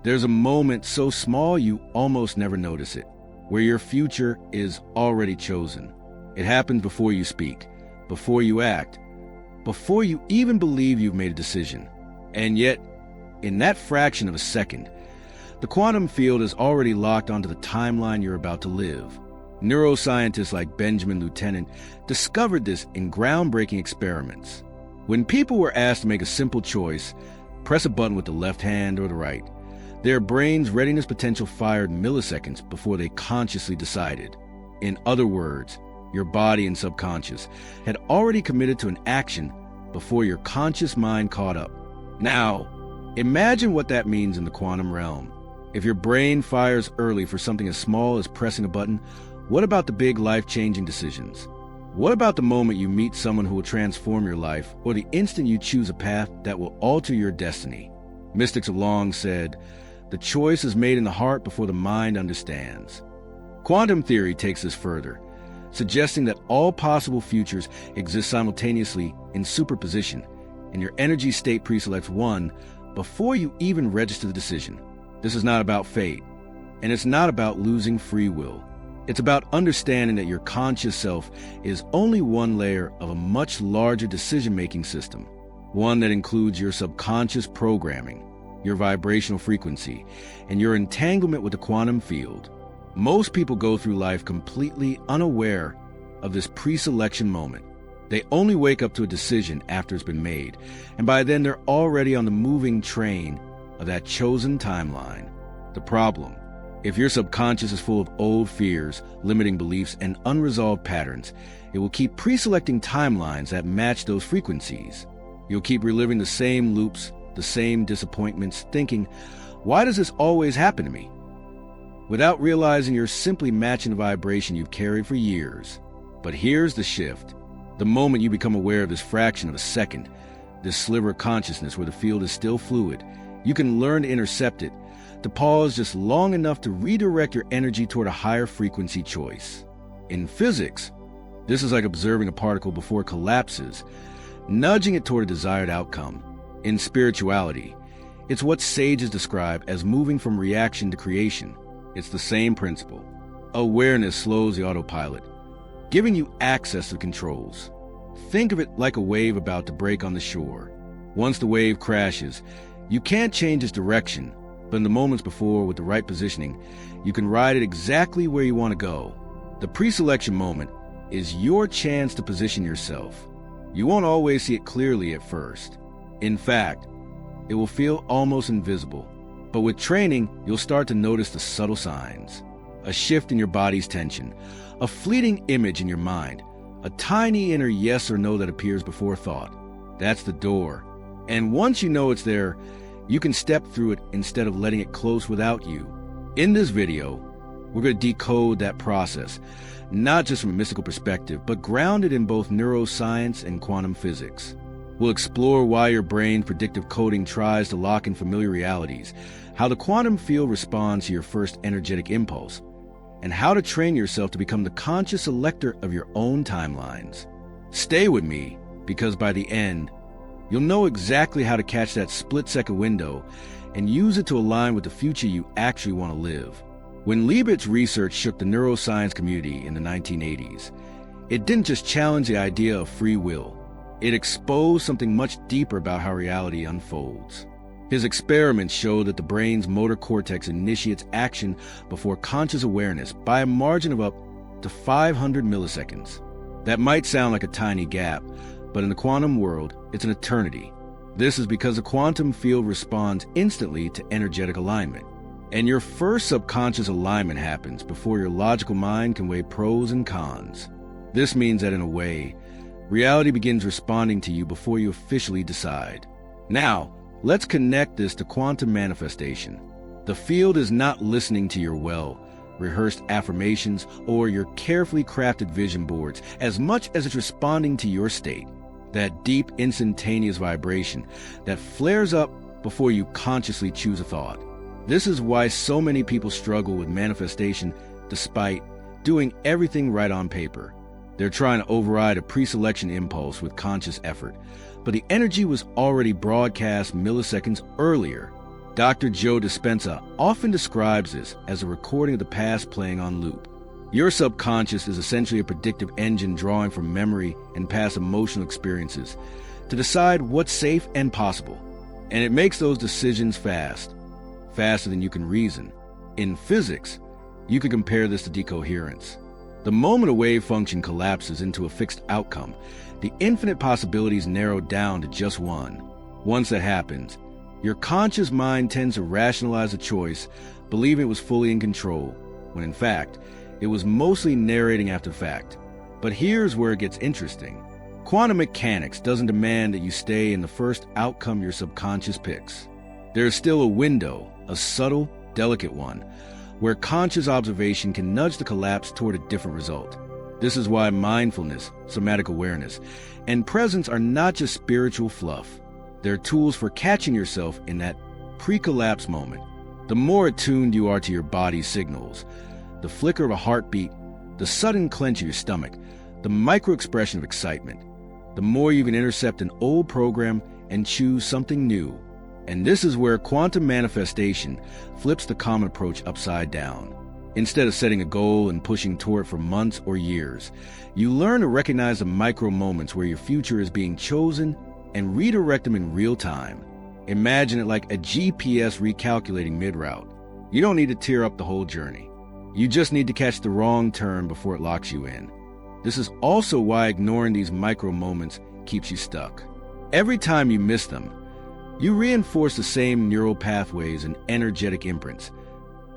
There's a moment so small you almost never notice it, where your future is already chosen. It happens before you speak, before you act, before you even believe you've made a decision. And yet, in that fraction of a second, the quantum field is already locked onto the timeline you're about to live. Neuroscientists like Benjamin Lieutenant discovered this in groundbreaking experiments. When people were asked to make a simple choice, press a button with the left hand or the right, their brain's readiness potential fired milliseconds before they consciously decided. In other words, your body and subconscious had already committed to an action before your conscious mind caught up. Now, imagine what that means in the quantum realm. If your brain fires early for something as small as pressing a button, what about the big life-changing decisions? What about the moment you meet someone who will transform your life, or the instant you choose a path that will alter your destiny? Mystics have long said, the choice is made in the heart before the mind understands. Quantum theory takes this further, suggesting that all possible futures exist simultaneously in superposition, and your energy state preselects one before you even register the decision. This is not about fate, and it's not about losing free will. It's about understanding that your conscious self is only one layer of a much larger decision-making system, one that includes your subconscious programming, your vibrational frequency, and your entanglement with the quantum field. Most people go through life completely unaware of this pre-selection moment. They only wake up to a decision after it's been made, and by then they're already on the moving train of that chosen timeline. The problem: if your subconscious is full of old fears, limiting beliefs, and unresolved patterns, it will keep pre-selecting timelines that match those frequencies. You'll keep reliving the same loops, the same disappointments, thinking, why does this always happen to me? Without realizing you're simply matching the vibration you've carried for years. But here's the shift. The moment you become aware of this fraction of a second, this sliver of consciousness where the field is still fluid, you can learn to intercept it, to pause just long enough to redirect your energy toward a higher frequency choice. In physics, this is like observing a particle before it collapses, nudging it toward a desired outcome. In spirituality, it's what sages describe as moving from reaction to creation. It's the same principle. Awareness slows the autopilot, giving you access to controls. Think of it like a wave about to break on the shore. Once the wave crashes, you can't change its direction, but in the moments before, with the right positioning, you can ride it exactly where you want to go. The pre-selection moment is your chance to position yourself. You won't always see it clearly at first. In fact, it will feel almost invisible. But with training, you'll start to notice the subtle signs. A shift in your body's tension, a fleeting image in your mind, a tiny inner yes or no that appears before thought. That's the door. And once you know it's there, you can step through it instead of letting it close without you. In this video, we're going to decode that process, not just from a mystical perspective, but grounded in both neuroscience and quantum physics. We'll explore why your brain's predictive coding tries to lock in familiar realities, how the quantum field responds to your first energetic impulse, and how to train yourself to become the conscious selector of your own timelines. Stay with me, because by the end, you'll know exactly how to catch that split-second window and use it to align with the future you actually want to live. When Libet's research shook the neuroscience community in the 1980s, it didn't just challenge the idea of free will. It exposed something much deeper about how reality unfolds. His experiments showed that the brain's motor cortex initiates action before conscious awareness by a margin of up to 500 milliseconds. That might sound like a tiny gap, but in the quantum world, it's an eternity. This is because the quantum field responds instantly to energetic alignment. And your first subconscious alignment happens before your logical mind can weigh pros and cons. This means that in a way, reality begins responding to you before you officially decide. Now, let's connect this to quantum manifestation. The field is not listening to your well-rehearsed affirmations or your carefully crafted vision boards as much as it's responding to your state, that deep, instantaneous vibration that flares up before you consciously choose a thought. This is why so many people struggle with manifestation despite doing everything right on paper. They're trying to override a pre-selection impulse with conscious effort, but the energy was already broadcast milliseconds earlier. Dr. Joe Dispenza often describes this as a recording of the past playing on loop. Your subconscious is essentially a predictive engine drawing from memory and past emotional experiences to decide what's safe and possible. And it makes those decisions faster than you can reason. In physics, you could compare this to decoherence. The moment a wave function collapses into a fixed outcome, the infinite possibilities narrow down to just one. Once that happens, your conscious mind tends to rationalize a choice, believing it was fully in control, when in fact, it was mostly narrating after the fact. But here's where it gets interesting. Quantum mechanics doesn't demand that you stay in the first outcome your subconscious picks. There is still a window, a subtle, delicate one, where conscious observation can nudge the collapse toward a different result. This is why mindfulness, somatic awareness, and presence are not just spiritual fluff. They're tools for catching yourself in that pre-collapse moment. The more attuned you are to your body's signals, the flicker of a heartbeat, the sudden clench of your stomach, the micro-expression of excitement, the more you can intercept an old program and choose something new. And this is where quantum manifestation flips the common approach upside down. Instead of setting a goal and pushing toward it for months or years, you learn to recognize the micro moments where your future is being chosen and redirect them in real time. Imagine it like a GPS recalculating mid-route. You don't need to tear up the whole journey. You just need to catch the wrong turn before it locks you in. This is also why ignoring these micro moments keeps you stuck. Every time you miss them, you reinforce the same neural pathways and energetic imprints,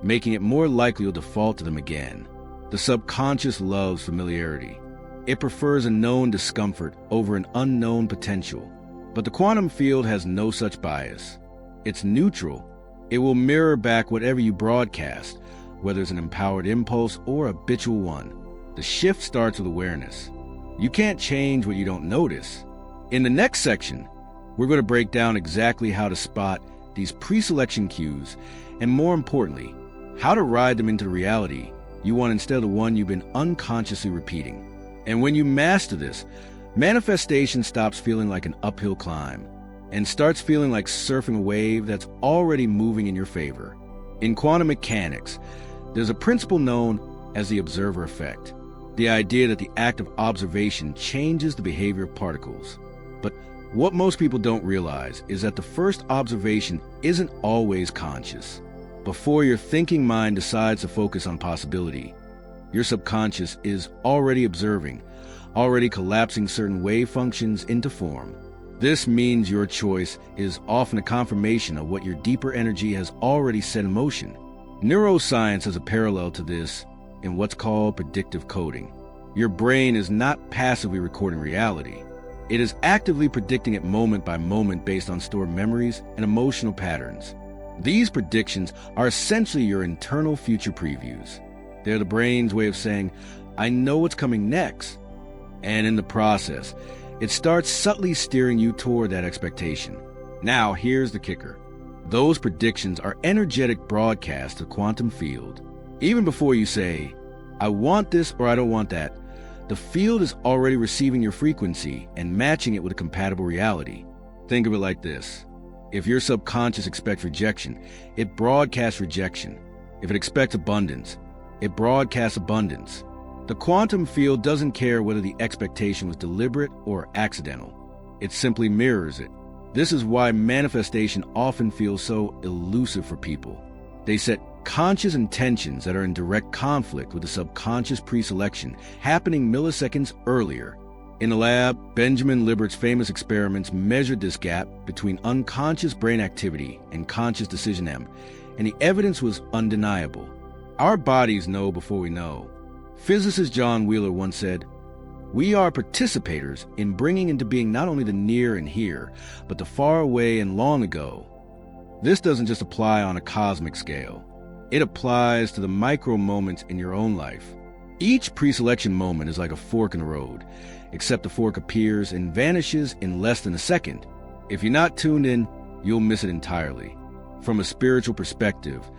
making it more likely you'll default to them again. The subconscious loves familiarity. It prefers a known discomfort over an unknown potential. But the quantum field has no such bias. It's neutral. It will mirror back whatever you broadcast, whether it's an empowered impulse or a habitual one. The shift starts with awareness. You can't change what you don't notice. In the next section, we're going to break down exactly how to spot these pre-selection cues, and more importantly, how to ride them into the reality you want instead of the one you've been unconsciously repeating. And when you master this, manifestation stops feeling like an uphill climb and starts feeling like surfing a wave that's already moving in your favor. In quantum mechanics, there's a principle known as the observer effect, the idea that the act of observation changes the behavior of particles. But what most people don't realize is that the first observation isn't always conscious. Before your thinking mind decides to focus on possibility, your subconscious is already observing, already collapsing certain wave functions into form. This means your choice is often a confirmation of what your deeper energy has already set in motion. Neuroscience has a parallel to this in what's called predictive coding. Your brain is not passively recording reality. It is actively predicting it moment by moment based on stored memories and emotional patterns. These predictions are essentially your internal future previews. They're the brain's way of saying, I know what's coming next. And in the process, it starts subtly steering you toward that expectation. Now, here's the kicker. Those predictions are energetic broadcasts to the quantum field. Even before you say, I want this or I don't want that, the field is already receiving your frequency and matching it with a compatible reality. Think of it like this. If your subconscious expects rejection, it broadcasts rejection. If it expects abundance, it broadcasts abundance. The quantum field doesn't care whether the expectation was deliberate or accidental. It simply mirrors it. This is why manifestation often feels so elusive for people. They set conscious intentions that are in direct conflict with the subconscious pre-selection happening milliseconds earlier. In the lab, Benjamin Libert's famous experiments measured this gap between unconscious brain activity and conscious decision M, and the evidence was undeniable. Our bodies know before we know. Physicist John Wheeler once said, we are participators in bringing into being not only the near and here, but the far away and long ago. This doesn't just apply on a cosmic scale. It applies to the micro moments in your own life. Each pre-selection moment is like a fork in the road, except the fork appears and vanishes in less than a second. If you're not tuned in, you'll miss it entirely. From a spiritual perspective,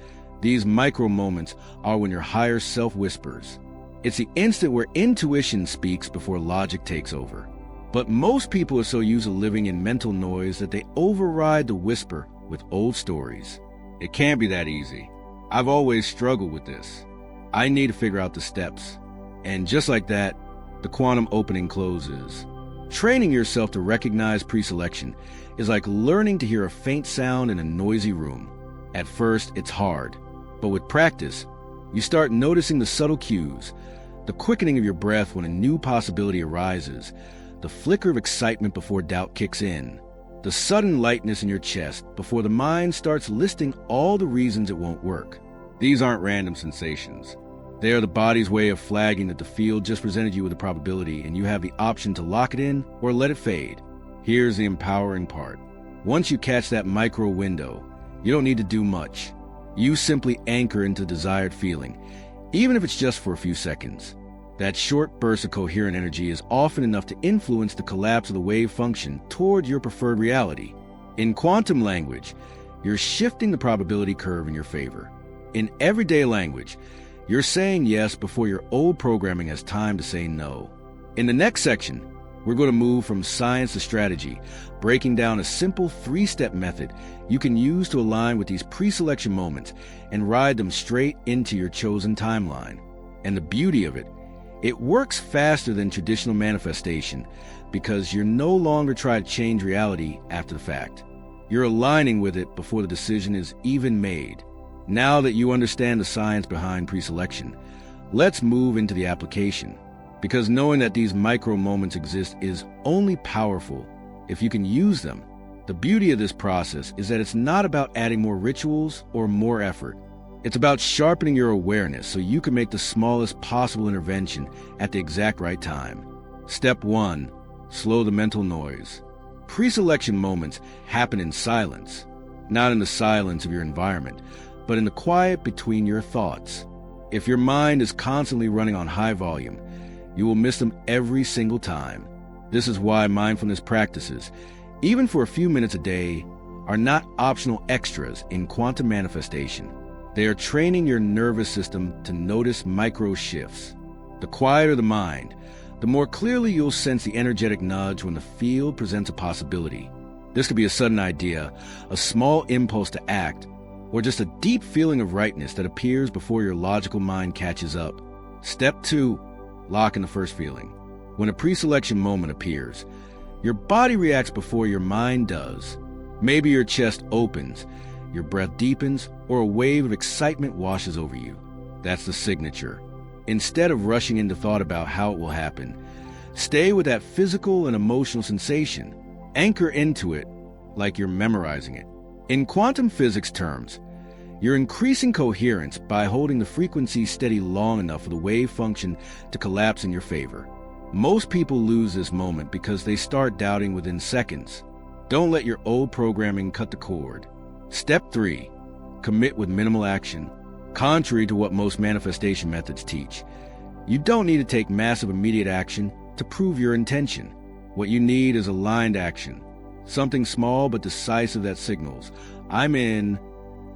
these micro moments are when your higher self whispers. It's the instant where intuition speaks before logic takes over. But most people are so used to living in mental noise that they override the whisper with old stories. It can't be that easy. I've always struggled with this. I need to figure out the steps. And just like that, the quantum opening closes. Training yourself to recognize preselection is like learning to hear a faint sound in a noisy room. At first, it's hard, but with practice, you start noticing the subtle cues, the quickening of your breath when a new possibility arises, the flicker of excitement before doubt kicks in, the sudden lightness in your chest before the mind starts listing all the reasons it won't work. These aren't random sensations. They are the body's way of flagging that the field just presented you with a probability and you have the option to lock it in or let it fade. Here's the empowering part. Once you catch that micro window, you don't need to do much. You simply anchor into desired feeling, even if it's just for a few seconds. That short burst of coherent energy is often enough to influence the collapse of the wave function toward your preferred reality. In quantum language, you're shifting the probability curve in your favor. In everyday language, you're saying yes before your old programming has time to say no. In the next section, we're going to move from science to strategy, breaking down a simple 3-step method you can use to align with these pre-selection moments and ride them straight into your chosen timeline. And the beauty of it, it works faster than traditional manifestation because you're no longer trying to change reality after the fact. You're aligning with it before the decision is even made. Now that you understand the science behind preselection, let's move into the application. Because knowing that these micro moments exist is only powerful if you can use them. The beauty of this process is that it's not about adding more rituals or more effort. It's about sharpening your awareness so you can make the smallest possible intervention at the exact right time. Step 1. Slow the mental noise. Preselection moments happen in silence, not in the silence of your environment, but in the quiet between your thoughts. If your mind is constantly running on high volume, you will miss them every single time. This is why mindfulness practices, even for a few minutes a day, are not optional extras in quantum manifestation. They are training your nervous system to notice micro shifts. The quieter the mind, the more clearly you'll sense the energetic nudge when the field presents a possibility. This could be a sudden idea, a small impulse to act, or just a deep feeling of rightness that appears before your logical mind catches up. Step 2. Lock in the first feeling. When a preselection moment appears, your body reacts before your mind does. Maybe your chest opens, your breath deepens, or a wave of excitement washes over you. That's the signature. Instead of rushing into thought about how it will happen, stay with that physical and emotional sensation. Anchor into it like you're memorizing it. In quantum physics terms, you're increasing coherence by holding the frequency steady long enough for the wave function to collapse in your favor. Most people lose this moment because they start doubting within seconds. Don't let your old programming cut the cord. Step 3. Commit with minimal action. Contrary to what most manifestation methods teach, you don't need to take massive immediate action to prove your intention. What you need is aligned action. Something small but decisive that signals, I'm in.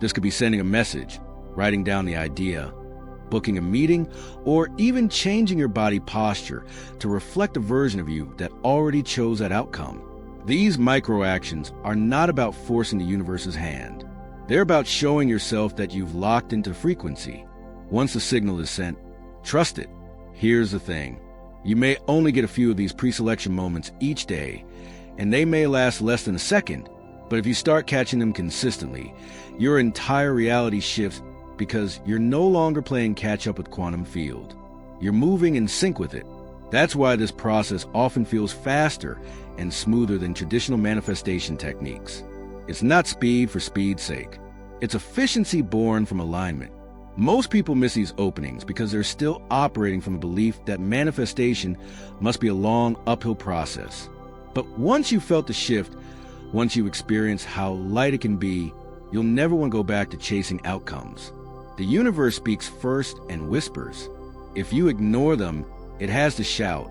This could be sending a message, writing down the idea, booking a meeting, or even changing your body posture to reflect a version of you that already chose that outcome. These micro actions are not about forcing the universe's hand. They're about showing yourself that you've locked into frequency. Once the signal is sent, trust it. Here's the thing. You may only get a few of these preselection moments each day, and they may last less than a second, but if you start catching them consistently, your entire reality shifts because you're no longer playing catch-up with quantum field. You're moving in sync with it. That's why this process often feels faster and smoother than traditional manifestation techniques. It's not speed for speed's sake. It's efficiency born from alignment. Most people miss these openings because they're still operating from a belief that manifestation must be a long uphill process. But once you've felt the shift, once you experience how light it can be, you'll never want to go back to chasing outcomes. The universe speaks first and whispers. If you ignore them, it has to shout.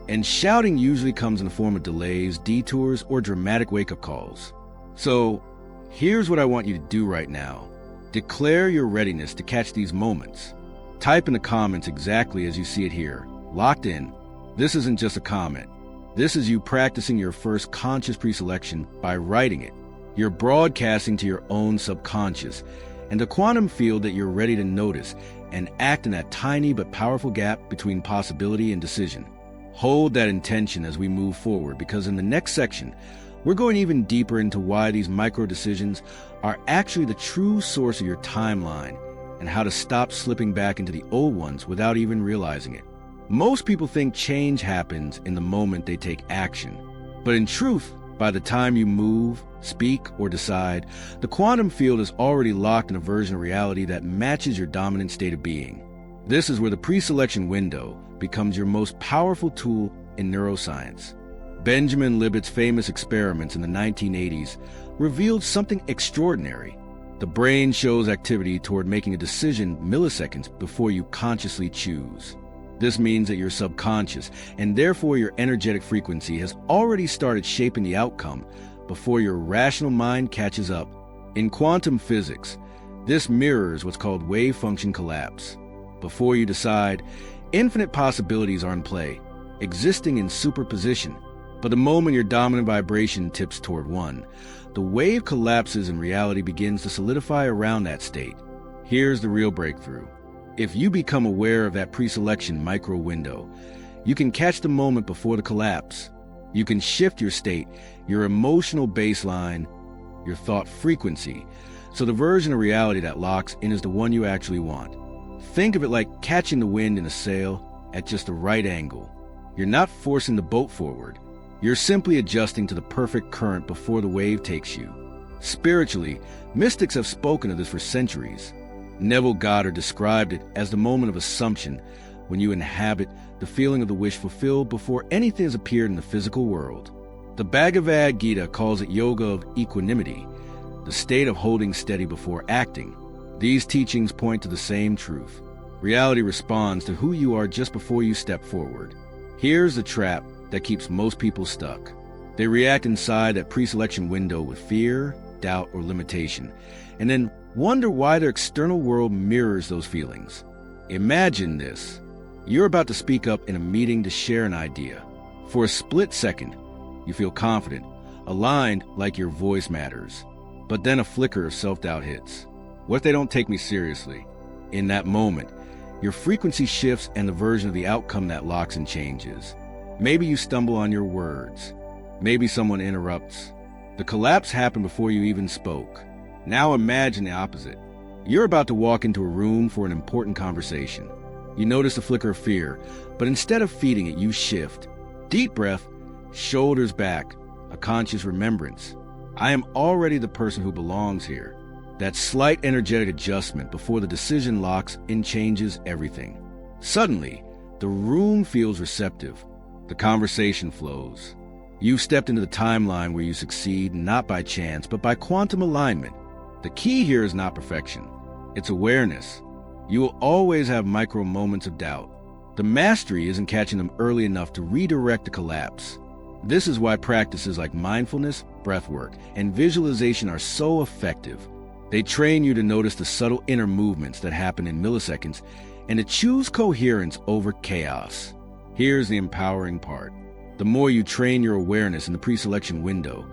And shouting usually comes in the form of delays, detours, or dramatic wake-up calls. So, here's what I want you to do right now. Declare your readiness to catch these moments. Type in the comments exactly as you see it here. Locked in. This isn't just a comment. This is you practicing your first conscious preselection by writing it. You're broadcasting to your own subconscious and a quantum field that you're ready to notice and act in that tiny but powerful gap between possibility and decision. Hold that intention as we move forward, because in the next section, we're going even deeper into why these micro decisions are actually the true source of your timeline and how to stop slipping back into the old ones without even realizing it. Most people think change happens in the moment they take action. But in truth, by the time you move, speak, or decide, the quantum field is already locked in a version of reality that matches your dominant state of being. This is where the pre-selection window becomes your most powerful tool in neuroscience. Benjamin Libet's famous experiments in the 1980s revealed something extraordinary. The brain shows activity toward making a decision milliseconds before you consciously choose. This means that your subconscious, and therefore your energetic frequency, has already started shaping the outcome before your rational mind catches up. In quantum physics, this mirrors what's called wave function collapse. Before you decide, infinite possibilities are in play, existing in superposition. But the moment your dominant vibration tips toward one, the wave collapses and reality begins to solidify around that state. Here's the real breakthrough. If you become aware of that pre-selection micro window, you can catch the moment before the collapse. You can shift your state, your emotional baseline, your thought frequency, so the version of reality that locks in is the one you actually want. Think of it like catching the wind in a sail at just the right angle. You're not forcing the boat forward. You're simply adjusting to the perfect current before the wave takes you. Spiritually, mystics have spoken of this for centuries. Neville Goddard described it as the moment of assumption, when you inhabit the feeling of the wish fulfilled before anything has appeared in the physical world. The Bhagavad Gita calls it yoga of equanimity, the state of holding steady before acting. These teachings point to the same truth. Reality responds to who you are just before you step forward. Here's the trap that keeps most people stuck. They react inside that pre-selection window with fear, doubt, or limitation, and then wonder why their external world mirrors those feelings. Imagine this. You're about to speak up in a meeting to share an idea. For a split second, you feel confident, aligned, like your voice matters. But then a flicker of self-doubt hits. What if they don't take me seriously? In that moment, your frequency shifts and the version of the outcome that locks and changes. Maybe you stumble on your words. Maybe someone interrupts. The collapse happened before you even spoke. Now imagine the opposite. You're about to walk into a room for an important conversation. You notice a flicker of fear, but instead of feeding it, you shift. Deep breath, shoulders back, a conscious remembrance. I am already the person who belongs here. That slight energetic adjustment before the decision locks in changes everything. Suddenly, the room feels receptive. The conversation flows. You've stepped into the timeline where you succeed not by chance, but by quantum alignment. The key here is not perfection. It's awareness. You will always have micro moments of doubt. The mastery isn't catching them early enough to redirect the collapse. This is why practices like mindfulness, breathwork, and visualization are so effective. They train you to notice the subtle inner movements that happen in milliseconds and to choose coherence over chaos. Here's the empowering part. The more you train your awareness in the pre-selection window,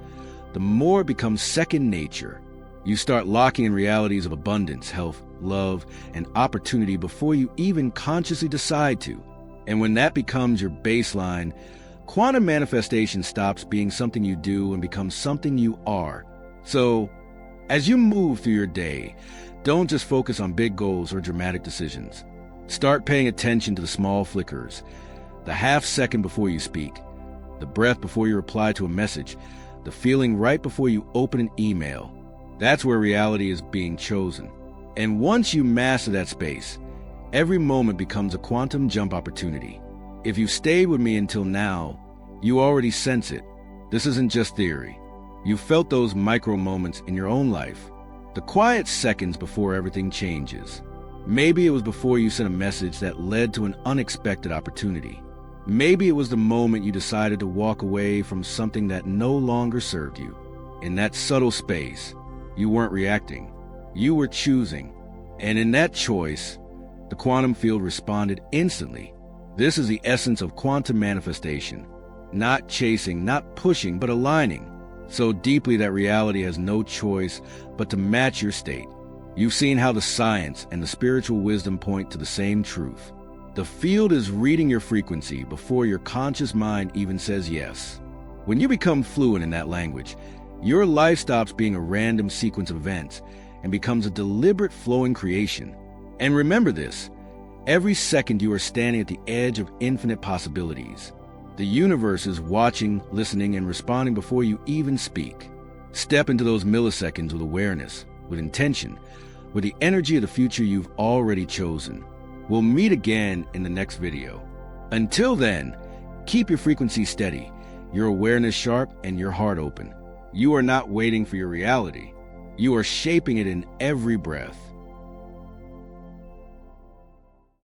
the more it becomes second nature. You start locking in realities of abundance, health, love, and opportunity before you even consciously decide to. And when that becomes your baseline, quantum manifestation stops being something you do and becomes something you are. So, as you move through your day, don't just focus on big goals or dramatic decisions. Start paying attention to the small flickers, the half second before you speak, the breath before you reply to a message, the feeling right before you open an email. That's where reality is being chosen. And once you master that space, every moment becomes a quantum jump opportunity. If you stayed with me until now, you already sense it. This isn't just theory. You felt those micro moments in your own life, the quiet seconds before everything changes. Maybe it was before you sent a message that led to an unexpected opportunity. Maybe it was the moment you decided to walk away from something that no longer served you. In that subtle space, you weren't reacting. You were choosing. And in that choice, the quantum field responded instantly. This is the essence of quantum manifestation. Not chasing, not pushing, but aligning. so deeply that reality has no choice but to match your state. You've seen how the science and the spiritual wisdom point to the same truth. The field is reading your frequency before your conscious mind even says yes. When you become fluent in that language, your life stops being a random sequence of events and becomes a deliberate flowing creation. And remember this, every second you are standing at the edge of infinite possibilities. The universe is watching, listening, and responding before you even speak. Step into those milliseconds with awareness, with intention, with the energy of the future you've already chosen. We'll meet again in the next video. Until then, keep your frequency steady, your awareness sharp, and your heart open. You are not waiting for your reality. You are shaping it in every breath.